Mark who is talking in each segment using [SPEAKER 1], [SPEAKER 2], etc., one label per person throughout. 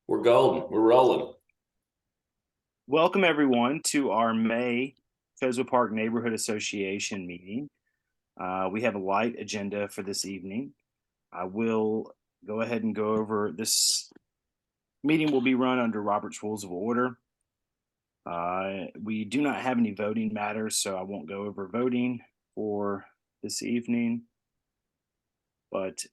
[SPEAKER 1] We're golden. We're rolling.
[SPEAKER 2] Welcome everyone to our May Chosewood Park Neighborhood Association meeting. We have a light agenda for this evening. I will go ahead and go over this meeting will be run under Robert's Rules of Order. We do not have any voting matters, so I won't go over voting for this evening. But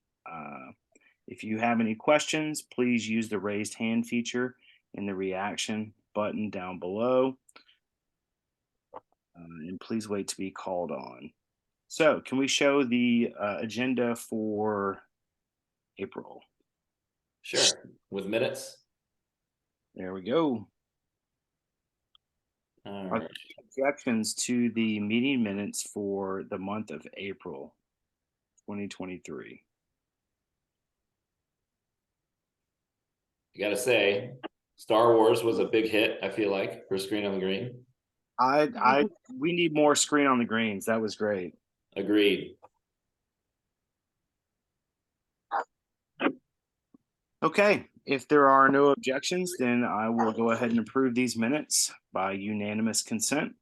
[SPEAKER 2] if you have any questions, please use the raised hand feature in the reaction button down below. And please wait to be called on. So can we show the agenda for April?
[SPEAKER 1] Sure. With minutes.
[SPEAKER 2] There we go.
[SPEAKER 1] All
[SPEAKER 2] Are
[SPEAKER 1] right.
[SPEAKER 2] there objections to the meeting minutes for the month of April 2023?
[SPEAKER 1] You got to say, Star Wars was a big hit, I feel like, for Screen on the Green.
[SPEAKER 2] We need more screen on the greens. That was great.
[SPEAKER 1] Agreed.
[SPEAKER 2] Okay, if there are no objections, then I will go ahead and approve these minutes by unanimous consent.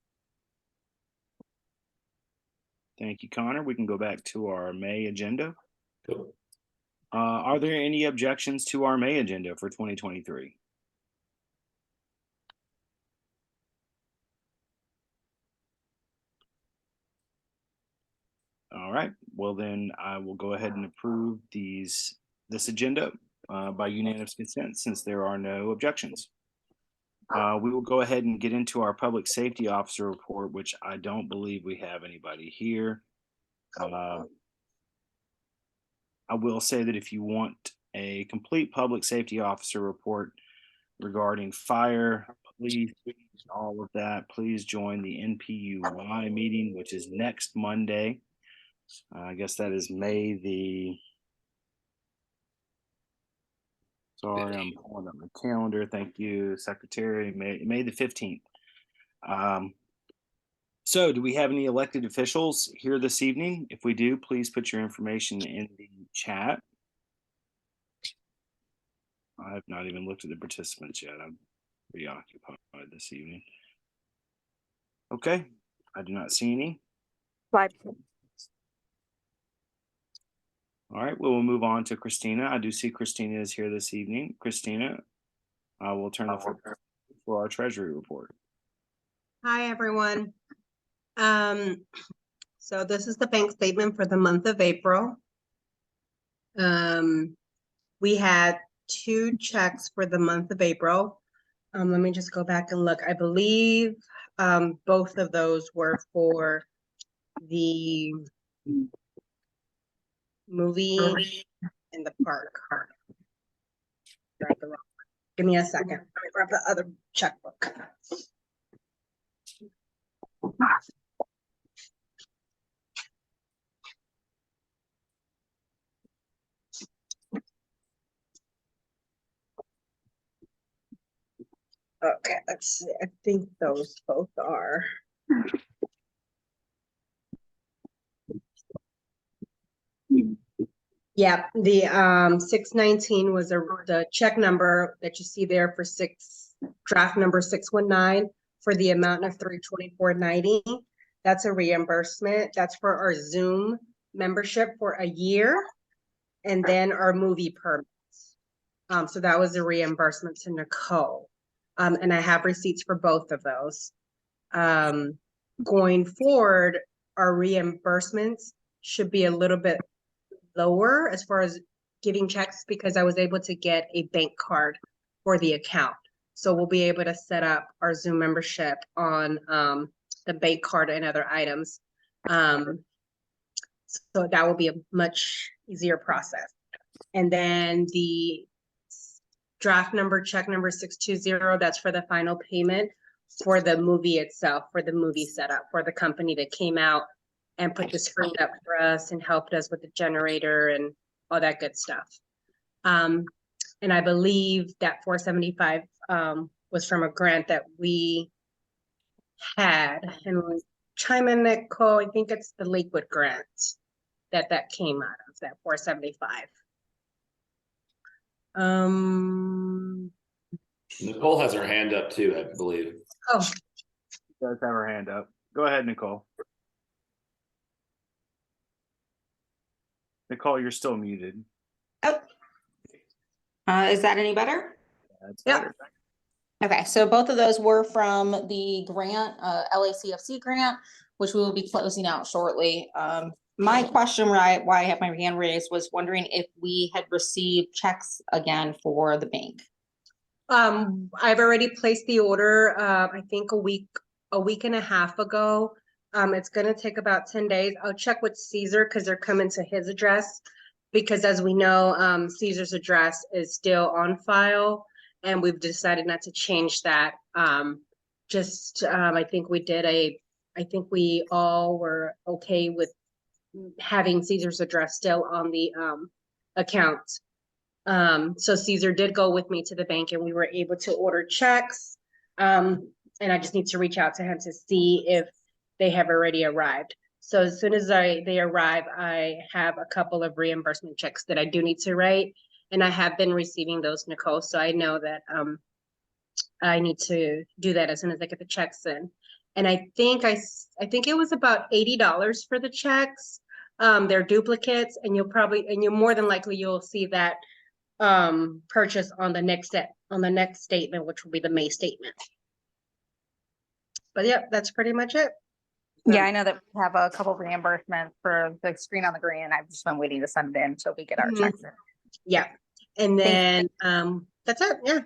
[SPEAKER 2] Thank you, Connor. We can go back to our May agenda.
[SPEAKER 1] Cool.
[SPEAKER 2] Are there any objections to our May agenda for 2023? All right, well then I will go ahead and approve this agenda by unanimous consent since there are no objections. We will go ahead and get into our public safety officer report, which I don't believe we have anybody here. I will say that if you want a complete public safety officer report regarding fire, police, all of that, please join the NPUY meeting, which is next Monday. I guess that is May the. Sorry, I'm pulling up my calendar. Thank you, Secretary. May the 15th. So do we have any elected officials here this evening? If we do, please put your information in the chat. I have not even looked at the participants yet. I'm preoccupied this evening. Okay, I do not see any.
[SPEAKER 3] Slide.
[SPEAKER 2] All right, well, we'll move on to Christina. I do see Christina is here this evening. Christina, I will turn the floor for our treasury report.
[SPEAKER 3] Hi, everyone. So this is the bank statement for the month of April. We had 2 checks for the month of April. Let me just go back and look. I believe both of those were for the movie in the park. Give me a second. Let me grab the other checkbook. Okay, let's see. I think those both are. Yeah, the 619 was the check number that you see there for draft number 619 for the amount of $324.90. That's a reimbursement. That's for our Zoom membership for a year, and then our movie permits. So that was a reimbursement to Nicole. And I have receipts for both of those. Going forward, our reimbursements should be a little bit lower as far as giving checks because I was able to get a bank card for the account. So we'll be able to set up our Zoom membership on the bank card and other items. So that will be a much easier process. And then the draft number, check number 620, that's for the final payment for the movie itself, for the movie setup, for the company that came out and put the screen up for us and helped us with the generator and all that good stuff. And I believe that 475 was from a grant that we had. And chime in, Nicole, I think it's the Lakewood grant that came out of that 475.
[SPEAKER 1] Nicole has her hand up too, I believe.
[SPEAKER 3] Oh,
[SPEAKER 2] She does have her hand up. Go ahead, Nicole. Nicole, you're still muted.
[SPEAKER 4] Oh. Is that any better?
[SPEAKER 2] That's
[SPEAKER 3] Yeah.
[SPEAKER 2] better.
[SPEAKER 4] Okay, so both of those were from the grant, LACFC grant, which we will be closing out shortly. My question, why I have my hand raised, was wondering if we had received checks again for the bank.
[SPEAKER 3] I've already placed the order, I think a week and a half ago. It's gonna take about 10 days. I'll check with Caesar because they're coming to his address. Because as we know, Caesar's address is still on file and we've decided not to change that. I think I think we all were okay with having Caesar's address still on the account. So Caesar did go with me to the bank and we were able to order checks. And I just need to reach out to him to see if they have already arrived. So as soon as they arrive, I have a couple of reimbursement checks that I do need to write. And I have been receiving those, Nicole. So I know that I need to do that as soon as I get the checks in. And I think it was about $80 for the checks. They're duplicates, and you're more than likely you'll see that purchase on the next statement, which will be the May statement. But yeah, that's pretty much it.
[SPEAKER 4] Yeah, I know that we have a couple reimbursements for the screen on the green. I've just been waiting to send it in until we get our
[SPEAKER 3] Mhm.
[SPEAKER 4] checks in.
[SPEAKER 3] Yeah. And then that's it. Yeah.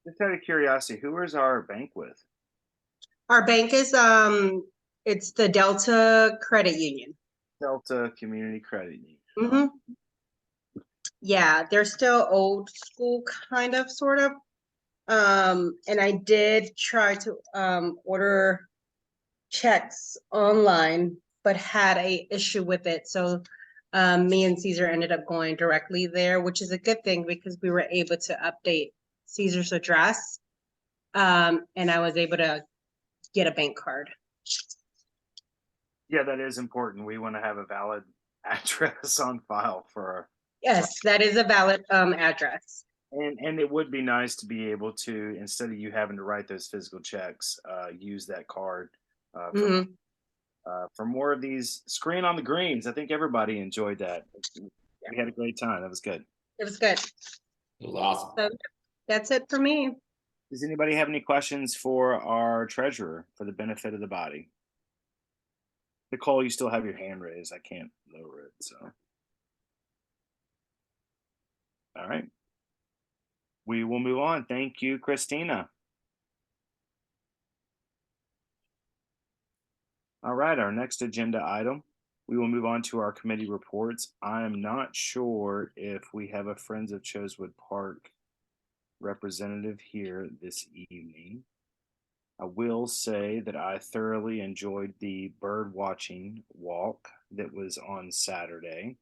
[SPEAKER 2] Just out of curiosity, who is our bank with?
[SPEAKER 3] Our bank is it's the Delta Credit Union.
[SPEAKER 2] Delta Community Credit Union.
[SPEAKER 3] Mm-hmm. Yeah, they're still old school, kind of, sort of. And I did try to order checks online, but had a issue with it. So me and Caesar ended up going directly there, which is a good thing because we were able to update Caesar's address. And I was able to get a bank card.
[SPEAKER 2] Yeah, that is important. We want to have a valid address on file for
[SPEAKER 3] Yes, that is a valid address.
[SPEAKER 2] and it would be nice to be able to, instead of you having to write those physical checks, use that card
[SPEAKER 3] Mhm.
[SPEAKER 2] for more of these screen on the greens. I think everybody enjoyed that. We had a great time. That was good.
[SPEAKER 3] It was good.
[SPEAKER 1] It was awesome.
[SPEAKER 3] So that's it for me.
[SPEAKER 2] Does anybody have any questions for our treasurer for the benefit of the body? Nicole, you still have your hand raised. I can't lower it, so. All right. We will move on. Thank you, Christina. All right, our next agenda item, we will move on to our committee reports. I am not sure if we have a Friends of Chosewood Park representative here this evening. I will say that I thoroughly enjoyed the bird watching walk that was on Saturday.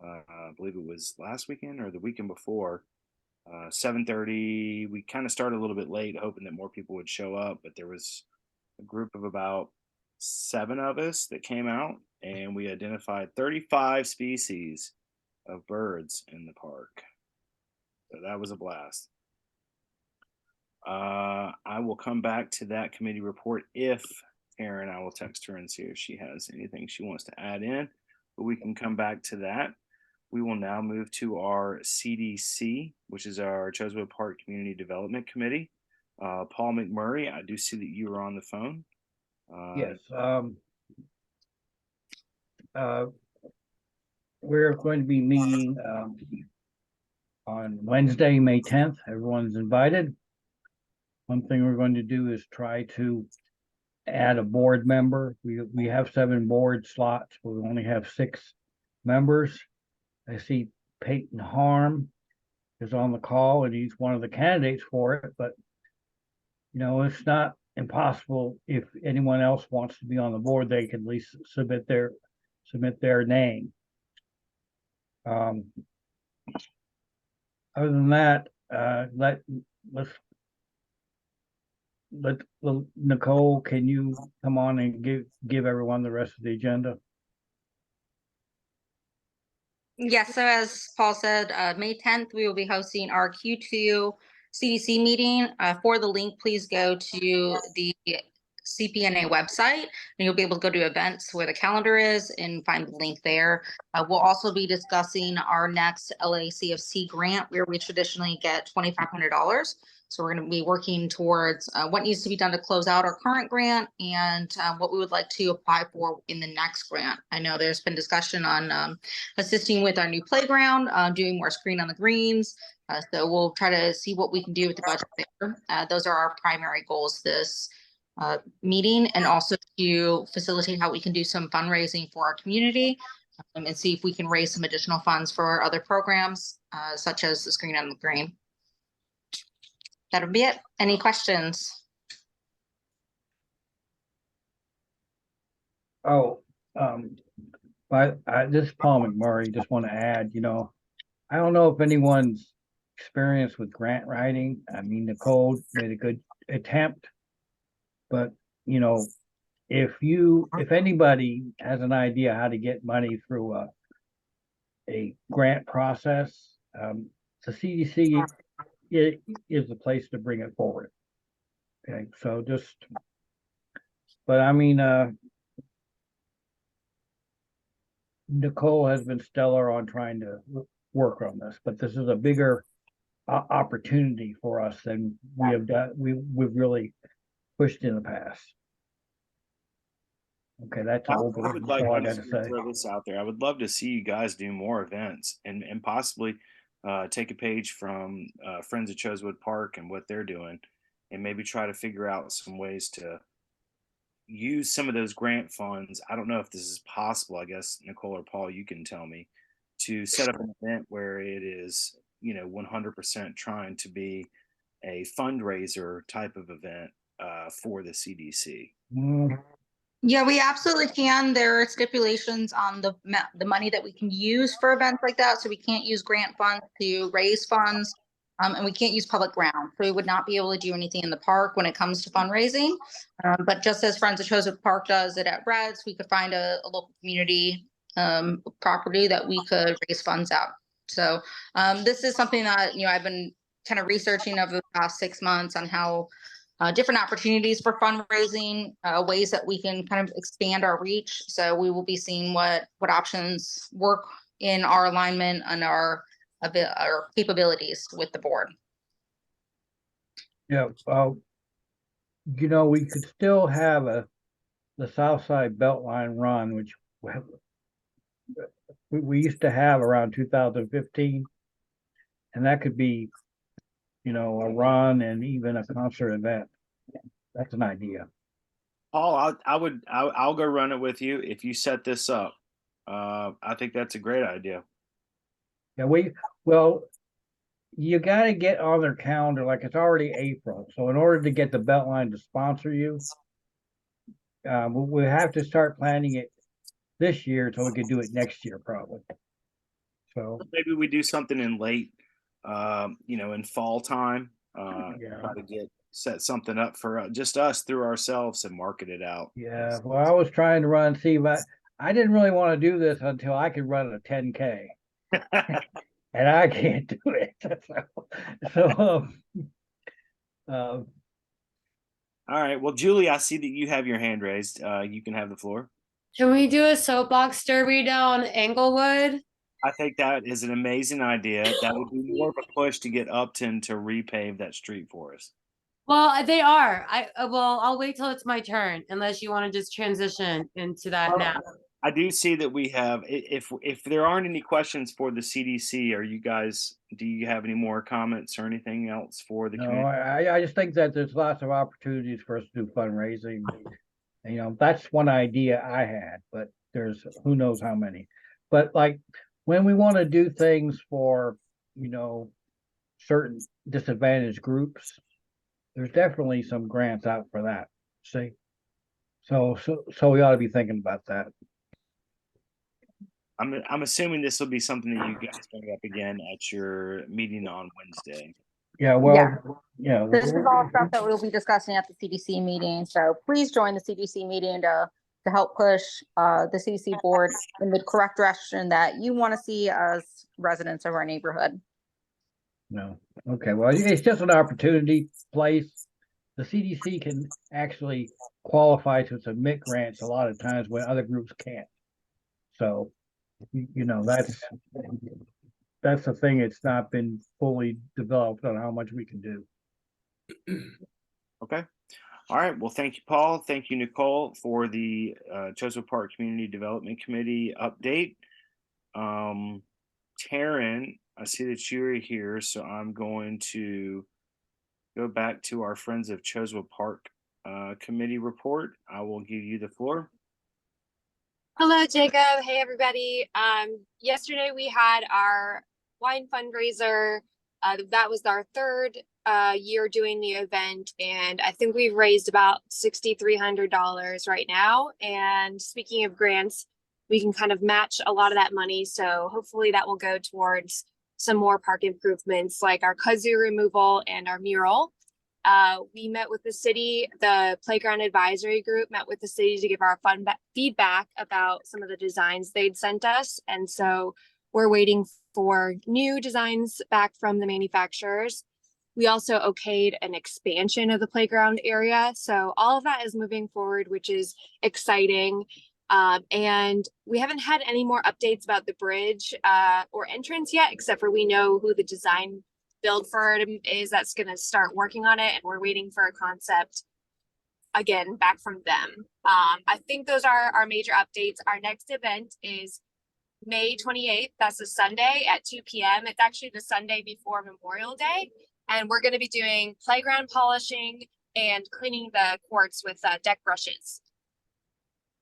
[SPEAKER 2] I believe it was last weekend or the weekend before. 7:30. We kind of started a little bit late, hoping that more people would show up, but there was a group of about 7 of us that came out, and we identified 35 species of birds in the park. So that was a blast. I will come back to that committee report if Karen, I will text her and see if she has anything she wants to add in, but we can come back to that. We will now move to our CDC, which is our Chosewood Park Community Development Committee. Paul McMurray, I do see that you are on the phone.
[SPEAKER 5] Yes, we're going to be meeting on Wednesday, May 10th. Everyone's invited. One thing we're going to do is try to add a board member. We have 7 board slots, but we only have 6 members. I see Peyton Harm is on the call, and he's one of the candidates for it, but you know, it's not impossible. If anyone else wants to be on the board, they can at least submit their name. Other than that, let Nicole, can you come on and give everyone the rest of the agenda?
[SPEAKER 4] Yes, so as Paul said, May 10th, we will be hosting our Q2 CDC meeting. For the link, please go to the CPNA website, and you'll be able to go to events where the calendar is and find the link there. We'll also be discussing our next LACFC grant, where we traditionally get $2,500. So we're going to be working towards what needs to be done to close out our current grant and what we would like to apply for in the next grant. I know there's been discussion on assisting with our new playground, doing more screen on the greens. So we'll try to see what we can do with the budget there. Those are our primary goals this meeting, and also to facilitate how we can do some fundraising for our community and see if we can raise some additional funds for other programs such as the Screen on the Green. That'll be it. Any questions?
[SPEAKER 5] Oh, but this is Paul McMurray. Just want to add, I don't know if anyone's experienced with grant writing. I mean, Nicole made a good attempt, but if anybody has an idea how to get money through a grant process, the CDC is the place to bring it forward. Okay, so but I mean, Nicole has been stellar on trying to work on this, but this is a bigger opportunity for us than we have done. We've really pushed in the past. Okay, that's all.
[SPEAKER 2] I would like
[SPEAKER 5] all I
[SPEAKER 2] to
[SPEAKER 5] got to say.
[SPEAKER 2] throw this out there. I would love to see you guys do more events and possibly take a page from Friends of Chosewood Park and what they're doing, and maybe try to figure out some ways to use some of those grant funds. I don't know if this is possible. I guess Nicole or Paul, you can tell me, to set up an event where it is 100% trying to be a fundraiser type of event for the CDC.
[SPEAKER 4] Yeah, we absolutely can. There are stipulations on the money that we can use for events like that. So we can't use grant funds to raise funds, and we can't use public ground. So we would not be able to do anything in the park when it comes to fundraising. But just as Friends of Chosewood Park does it at Reds, we could find a local community property that we could raise funds out. So this is something that I've been kind of researching over the past 6 months on how different opportunities for fundraising, ways that we can kind of expand our reach. So we will be seeing what options work in our alignment and our capabilities with the board.
[SPEAKER 5] Yeah, we could still have the South Side Beltline run, which we used to have around 2015, and that could be a run and even a concert event. That's an idea.
[SPEAKER 2] Paul, I'll go run it with you if you set this up. I think that's a great idea.
[SPEAKER 5] Yeah, you got to get on their calendar, like it's already April. So in order to get the Beltline to sponsor you, we have to start planning it this year so we can do it next year probably. So
[SPEAKER 2] maybe we do something in late, in fall time. Try to set something up for just us through ourselves and market it out.
[SPEAKER 5] Yeah, well, I was trying to run, I didn't really want to do this until I could run a 10K. And I can't do it.
[SPEAKER 2] All right. Well, Julie, I see that you have your hand raised. You can have the floor.
[SPEAKER 6] Can we do a soapbox derby down Englewood?
[SPEAKER 2] I think that is an amazing idea. That would be more of a push to get Upton to repave that street for us.
[SPEAKER 6] Well, they are. I'll wait till it's my turn, unless you want to just transition into that now.
[SPEAKER 2] I do see that we have, if there aren't any questions for the CDC, do you have any more comments or anything else for the community?
[SPEAKER 5] I just think that there's lots of opportunities for us to do fundraising. That's one idea I had, but there's who knows how many. But like when we want to do things for, certain disadvantaged groups, there's definitely some grants out for that. See? So we ought to be thinking about that.
[SPEAKER 2] I'm assuming this will be something that you guys bring up again at your meeting on Wednesday.
[SPEAKER 5] Yeah, well, yeah.
[SPEAKER 4] This is all stuff that we'll be discussing at the CDC meeting. So please join the CDC meeting to help push the CDC board in the correct direction that you want to see as residents of our neighborhood.
[SPEAKER 5] No. Okay, well, it's just an opportunity place. The CDC can actually qualify to submit grants a lot of times when other groups can't. So, you know, that's the thing. It's not been fully developed on how much we can do.
[SPEAKER 2] Okay. All right. Well, thank you, Paul. Thank you, Nicole, for the Chosewood Park Community Development Committee update. Taryn, I see that you're here, so I'm going to go back to our Friends of Chosewood Park Committee report. I will give you the floor.
[SPEAKER 7] Hello, Jacob. Hey, everybody. Yesterday we had our wine fundraiser. That was our third year doing the event, and I think we've raised about $6,300 right now. And speaking of grants, we can kind of match a lot of that money. So hopefully that will go towards some more park improvements like our kazoo removal and our mural. We met with the city, the playground advisory group met with the city to give our feedback about some of the designs they'd sent us. And so we're waiting for new designs back from the manufacturers. We also okayed an expansion of the playground area. So all of that is moving forward, which is exciting. And we haven't had any more updates about the bridge or entrance yet, except for we know who the design build firm is that's going to start working on it, and we're waiting for a concept again back from them. I think those are our major updates. Our next event is May 28th. That's a Sunday at 2 p.m. It's actually the Sunday before Memorial Day, and we're going to be doing playground polishing and cleaning the courts with deck brushes.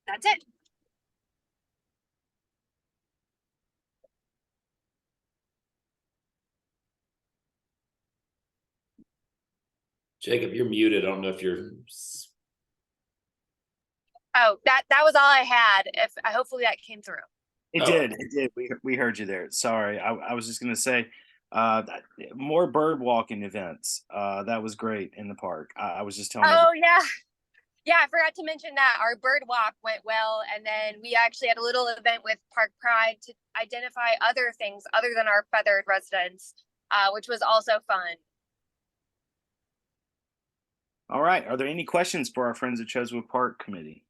[SPEAKER 7] That's it.
[SPEAKER 1] Jacob, you're muted. I don't know if you're.
[SPEAKER 7] Oh, that was all I had. If hopefully that came through.
[SPEAKER 2] It did. It did. We heard you there. Sorry. I was just going to say more bird walking events. That was great in the park. I was just telling
[SPEAKER 7] Oh, yeah. Yeah, I forgot to mention that our bird walk went well. And then we actually had a little event with Park Pride to identify other things other than our feathered residents, which was also fun.
[SPEAKER 2] All right. Are there any questions for our Friends of Chosewood Park Committee?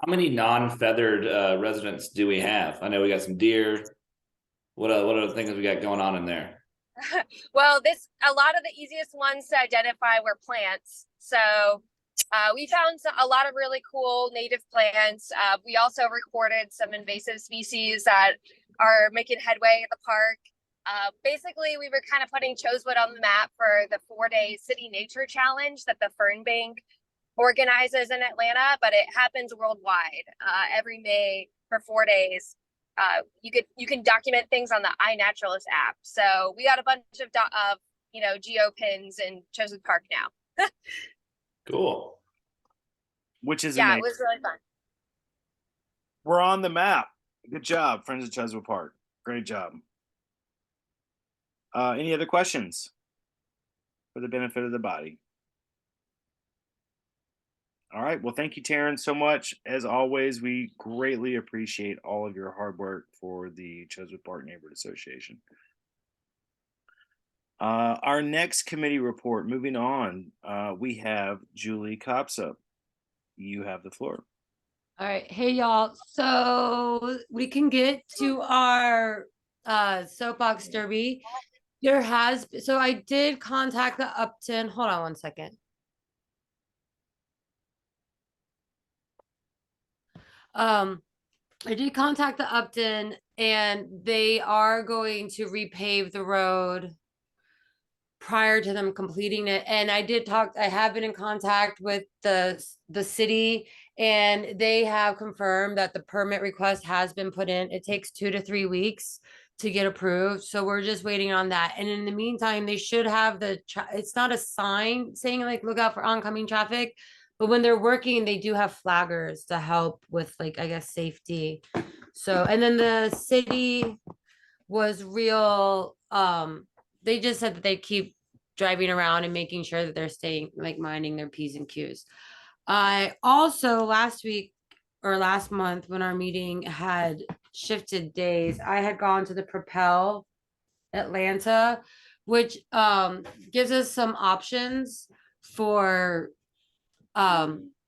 [SPEAKER 1] How many non-feathered residents do we have? I know we got some deer. What other things we got going on in there?
[SPEAKER 7] Well, a lot of the easiest ones to identify were plants. So we found a lot of really cool native plants. We also recorded some invasive species that are making headway at the park. Basically, we were kind of putting Chosewood on the map for the 4-day City Nature Challenge that the Fern Bank organizes in Atlanta, but it happens worldwide every May for 4 days. You can document things on the iNaturalist app. So we got a bunch of geo pins in Chosewood Park now.
[SPEAKER 1] Cool.
[SPEAKER 2] Which is
[SPEAKER 7] yeah,
[SPEAKER 2] amazing.
[SPEAKER 7] it was really fun.
[SPEAKER 2] We're on the map. Good job, Friends of Chosewood Park. Great job. Any other questions for the benefit of the body? All right. Well, thank you, Taryn, so much. As always, we greatly appreciate all of your hard work for the Chosewood Park Neighborhood Association. Our next committee report, moving on, we have Julie Kopsa. You have the floor.
[SPEAKER 6] All right. Hey, y'all. So we can get to our soapbox derby. So I did contact the Upton. Hold on one second. I did contact the Upton, and they are going to repave the road prior to them completing it. And I have been in contact with the city, and they have confirmed that the permit request has been put in. It takes 2 to 3 weeks to get approved. So we're just waiting on that. And in the meantime, they should have it's not a sign saying like, look out for oncoming traffic, but when they're working, they do have flaggers to help with like, I guess, safety. So, and then the city was real, they just said that they keep driving around and making sure that they're staying, like minding their P's and Q's. I also last month when our meeting had shifted days, I had gone to the Propel Atlanta, which gives us some options for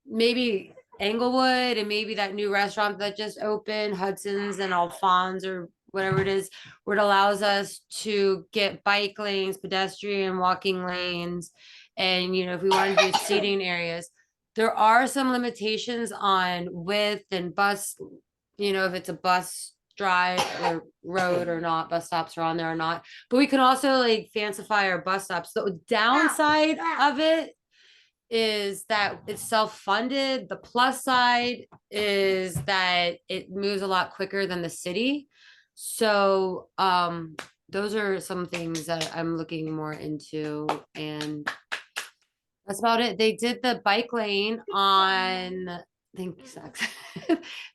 [SPEAKER 6] maybe Englewood and maybe that new restaurant that just opened, Hudson's and Alphonse or whatever it is, where it allows us to get bike lanes, pedestrian walking lanes, and if we want to do seating areas. There are some limitations on width and bus, if it's a bus drive or road or not, bus stops are on there or not. But we can also like fancify our bus stops. The downside of it is that it's self-funded. The plus side is that it moves a lot quicker than the city. So those are some things that I'm looking more into, and that's about it. They did the bike lane on, I think sucks.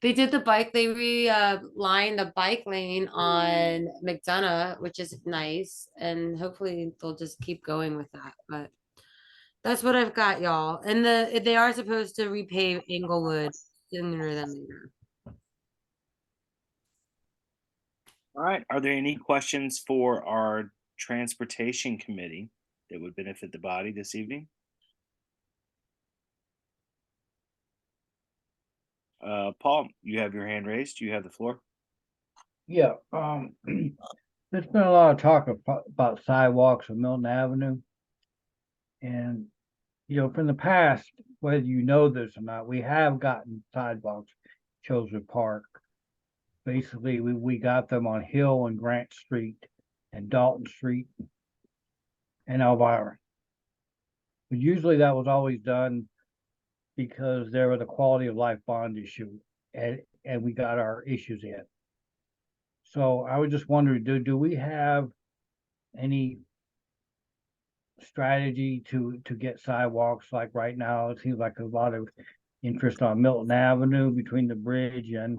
[SPEAKER 6] They did they lined the bike lane on McDonough, which is nice, and hopefully they'll just keep going with that. But that's what I've got, y'all. And they are supposed to repave Englewood sooner than later.
[SPEAKER 2] All right. Are there any questions for our transportation committee that would benefit the body this evening? Paul, you have your hand raised. You have the floor.
[SPEAKER 5] Yeah, there's been a lot of talk about sidewalks on Milton Avenue. And, from the past, whether you know this or not, we have gotten sidewalks, Chosewood Park. Basically, we got them on Hill and Grant Street and Dalton Street and Elvira. But usually that was always done because there was a quality of life bond issue, and we got our issues in. So I was just wondering, do we have any strategy to get sidewalks? Like right now, it seems like a lot of interest on Milton Avenue between the bridge and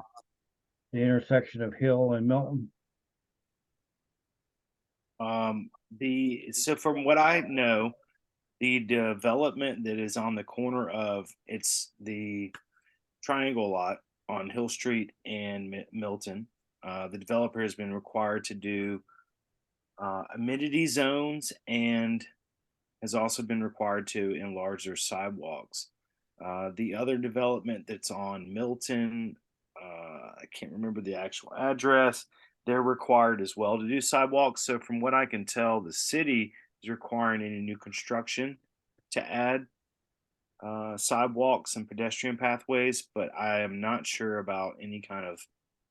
[SPEAKER 5] the intersection of Hill and Milton.
[SPEAKER 2] So from what I know, the development that is on the corner of the Triangle lot on Hill Street and Milton, the developer has been required to do amenity zones and has also been required to enlarge their sidewalks. The other development that's on Milton, I can't remember the actual address, they're required as well to do sidewalks. So from what I can tell, the city is requiring any new construction to add sidewalks and pedestrian pathways, but I am not sure about any kind of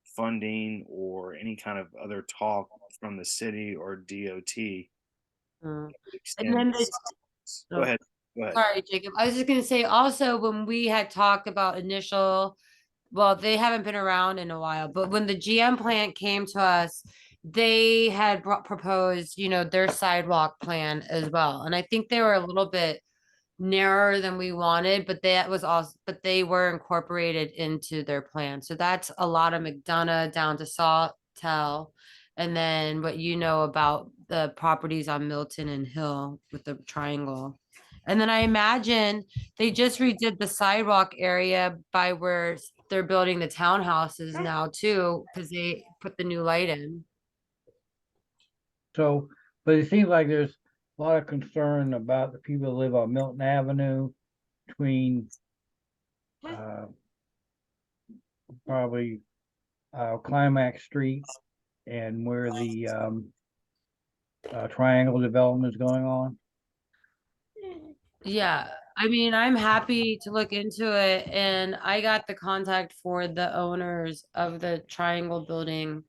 [SPEAKER 2] funding or any kind of other talk from the city or DOT.
[SPEAKER 6] And
[SPEAKER 2] Extend
[SPEAKER 6] then
[SPEAKER 2] Go ahead. Go ahead.
[SPEAKER 6] sorry, Jacob. I was just gonna say also when we had talked about well, they haven't been around in a while, but when the GM plant came to us, they had proposed, their sidewalk plan as well. And I think they were a little bit narrower than we wanted, but they were incorporated into their plan. So that's a lot of McDonough down to Sawtell. And then what about the properties on Milton and Hill with the triangle. And then I imagine they just redid the sidewalk area by where they're building the townhouses now too, because they put the new light in.
[SPEAKER 5] So, but it seems like there's a lot of concern about the people that live on Milton Avenue between probably Climax Street and where the Triangle development is going on.
[SPEAKER 6] Yeah, I mean, I'm happy to look into it, and I got the contact for the owners of the Triangle building,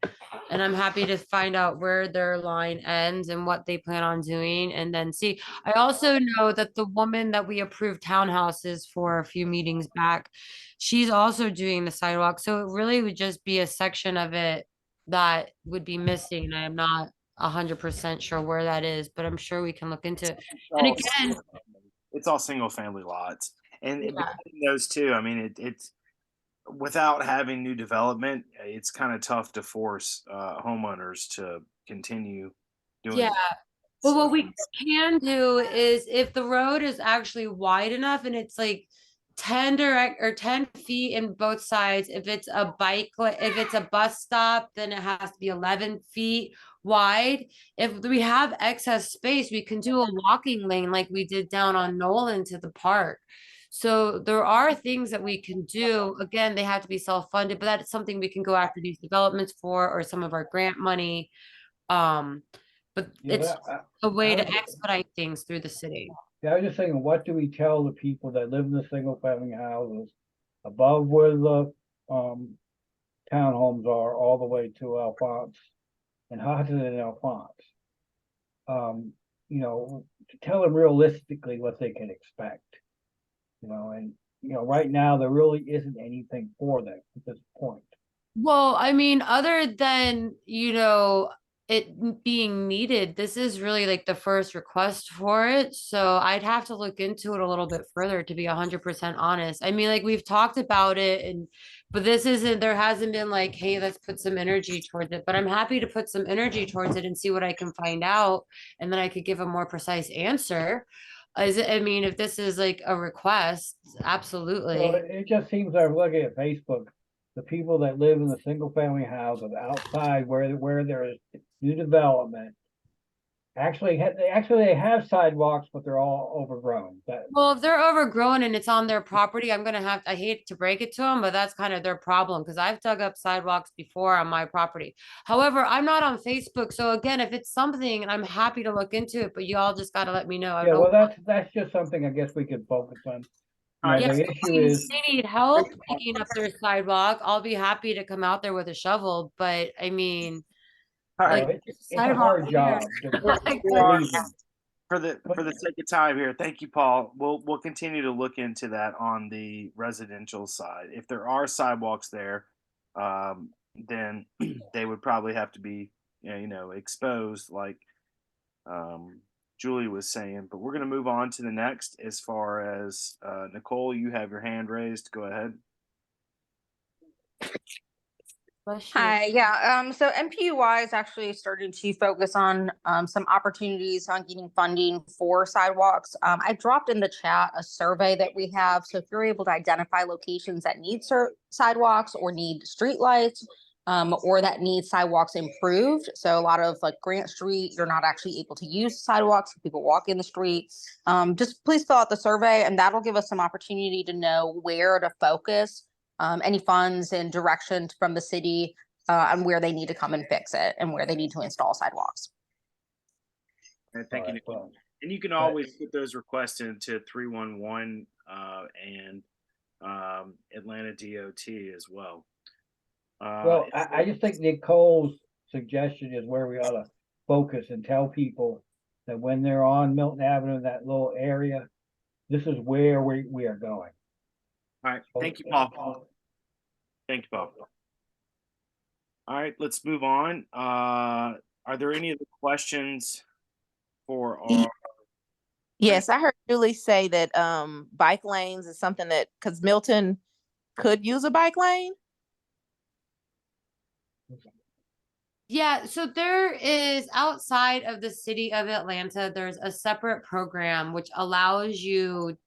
[SPEAKER 6] and I'm happy to find out where their line ends and what they plan on doing, and then see. I also know that the woman that we approved townhouses for a few meetings back, she's also doing the sidewalk, so it really would just be a section of it that would be missing. I am not 100% sure where that is, but I'm sure we can look into it. And again,
[SPEAKER 2] It's all single family lots, and
[SPEAKER 6] Yeah.
[SPEAKER 2] between those two, I mean, it's without having new development, it's kind of tough to force homeowners to continue doing.
[SPEAKER 6] Yeah.
[SPEAKER 2] that.
[SPEAKER 6] But
[SPEAKER 2] So,
[SPEAKER 6] what we can do is if the road is actually wide enough and it's like 10 feet in both sides, if it's a bus stop, then it has to be 11 feet. wide. If we have excess space, we can do a walking lane like we did down on Nolan to the park. So there are things that we can do. Again, they have to be self-funded, but that's something we can go after these developments for, or some of our grant money. But
[SPEAKER 5] Yeah,
[SPEAKER 6] it's
[SPEAKER 5] but
[SPEAKER 6] a way to
[SPEAKER 5] was-
[SPEAKER 6] expedite things through the city.
[SPEAKER 5] I was just thinking, what do we tell the people that live in the single family houses above where the, townhomes are all the way to Alphonse and Hudson and Alphonse? You know, to tell them realistically what they can expect. You know, and, you know, right now, there really isn't anything for them at this point.
[SPEAKER 6] Well, I mean, other than, it being needed, this is really like the first request for it. So I'd have to look into it a little bit further to be 100% honest. I mean, like we've talked about it but there hasn't been like, hey, let's put some energy towards it. But I'm happy to put some energy towards it and see what I can find out. And then I could give a more precise answer. I mean, if this is like a request, absolutely.
[SPEAKER 5] So it just seems like looking at Facebook, the people that live in the single family houses outside where there is new development. Actually, they have sidewalks, but they're all overgrown.
[SPEAKER 6] Well, if they're overgrown and it's on their property, I hate to break it to them, but that's kind of their problem because I've dug up sidewalks before on my property. However, I'm not on Facebook. So again, if it's something, I'm happy to look into it, but you all just got to let me know. I
[SPEAKER 5] Yeah,
[SPEAKER 6] don't
[SPEAKER 5] well,
[SPEAKER 6] know.
[SPEAKER 5] that's just something I guess we could focus on.
[SPEAKER 2] All right,
[SPEAKER 6] Yeah,
[SPEAKER 5] The
[SPEAKER 6] if
[SPEAKER 5] issue is,
[SPEAKER 6] they need help digging up their sidewalk, I'll be happy to come out there with a shovel. But I mean,
[SPEAKER 2] all
[SPEAKER 5] you know,
[SPEAKER 2] right.
[SPEAKER 5] it's a hard job.
[SPEAKER 6] Like,
[SPEAKER 5] Believe me.
[SPEAKER 2] For the sake of time here, thank you, Paul. We'll continue to look into that on the residential side. If there are sidewalks there, then they would probably have to be, exposed, like Julie was saying. But we're going to move on to the next. As far as Nicole, you have your hand raised. Go ahead.
[SPEAKER 6] bless you.
[SPEAKER 4] Hi, yeah, so MPUI is actually starting to focus on some opportunities on getting funding for sidewalks. I dropped in the chat a survey that we have. So if you're able to identify locations that need sidewalks or need streetlights, or that need sidewalks improved. So a lot of like Grant Street, you're not actually able to use sidewalks. People walk in the street. Just please fill out the survey and that'll give us some opportunity to know where to focus any funds and direction from the city on where they need to come and fix it and where they need to install sidewalks.
[SPEAKER 2] And thank you,
[SPEAKER 5] All right,
[SPEAKER 2] Nicole.
[SPEAKER 5] well,
[SPEAKER 2] And you can always put those requests into 311 and Atlanta DOT as well.
[SPEAKER 5] Well, I just think Nicole's suggestion is where we ought to focus and tell people that when they're on Milton Avenue, that little area, this is where we are going.
[SPEAKER 2] All right. Thank you, Paul. Thank you, Paul. All right, let's move on. Are there any other questions for our?
[SPEAKER 8] Yes, I heard Julie say that bike lanes is something that, because Milton could use a bike lane.
[SPEAKER 6] Yeah, so there is outside of the city of Atlanta, there's a separate program which allows you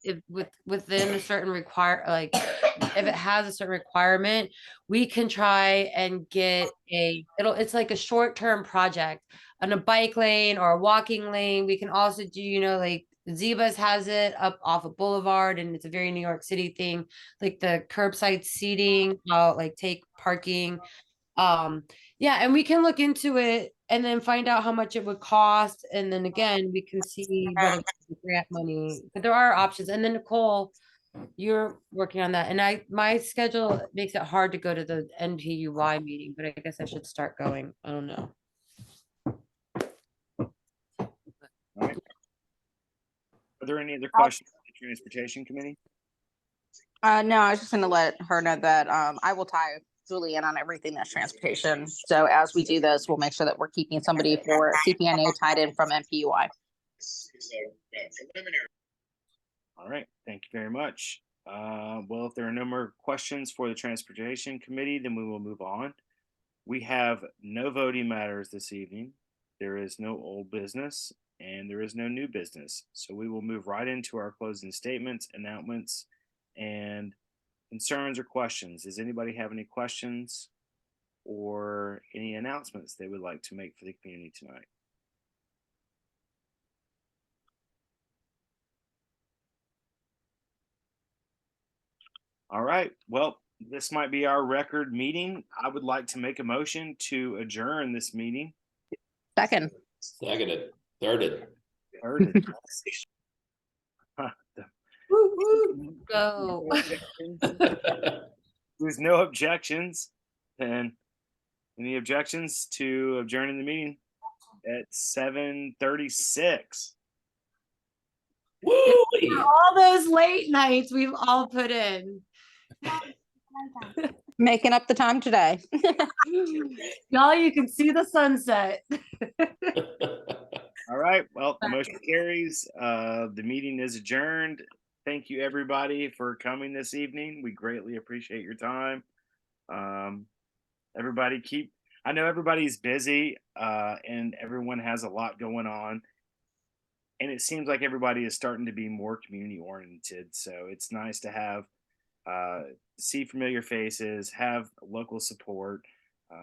[SPEAKER 6] within a certain if it has a certain requirement, we can try and get it's like a short-term project on a bike lane or a walking lane. We can also do, like Zebas has it up off of Boulevard, and it's a very New York City thing, like the curbside seating, like take parking. Yeah, and we can look into it and then find out how much it would cost. And then again, we can see whether it's grant money, but there are options. And then Nicole, you're working on that. And my schedule makes it hard to go to the NPUY meeting, but I guess I should start going. I don't know.
[SPEAKER 2] All right. Are there any other questions for the Transportation Committee?
[SPEAKER 4] No, I was just gonna let her know that I will tie Julie in on everything that's transportation. So as we do this, we'll make sure that we're keeping somebody for CPNA tied in from MPUI.
[SPEAKER 2] All right, thank you very much. Well, if there are no more questions for the Transportation Committee, then we will move on. We have no voting matters this evening. There is no old business and there is no new business. So we will move right into our closing statements, announcements, and concerns or questions. Does anybody have any questions or any announcements they would like to make for the community tonight? All right. Well, this might be our record meeting. I would like to make a motion to adjourn this meeting.
[SPEAKER 4] Second.
[SPEAKER 1] Seconded, thirded.
[SPEAKER 2] Thirded.
[SPEAKER 6] Go.
[SPEAKER 2] There's no objections. And any objections to adjourning the meeting at 7:36?
[SPEAKER 1] Woo!
[SPEAKER 6] All those late nights we've all put in.
[SPEAKER 4] Making up the time today.
[SPEAKER 6] Y'all, you can see the sunset.
[SPEAKER 2] All right. Well, the motion carries. The meeting is adjourned. Thank you, everybody, for coming this evening. We greatly appreciate your time. Everybody I know everybody's busy and everyone has a lot going on. And it seems like everybody is starting to be more community oriented. So it's nice to have see familiar faces, have local support.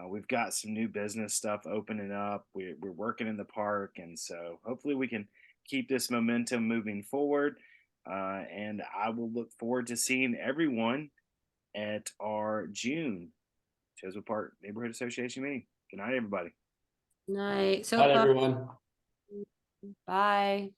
[SPEAKER 2] We've got some new business stuff opening up. We're working in the park, and so hopefully we can keep this momentum moving forward. And I will look forward to seeing everyone at our June Chosewood Park Neighborhood Association meeting. Good night, everybody.
[SPEAKER 6] Night. So
[SPEAKER 1] Bye, everyone.
[SPEAKER 6] bye.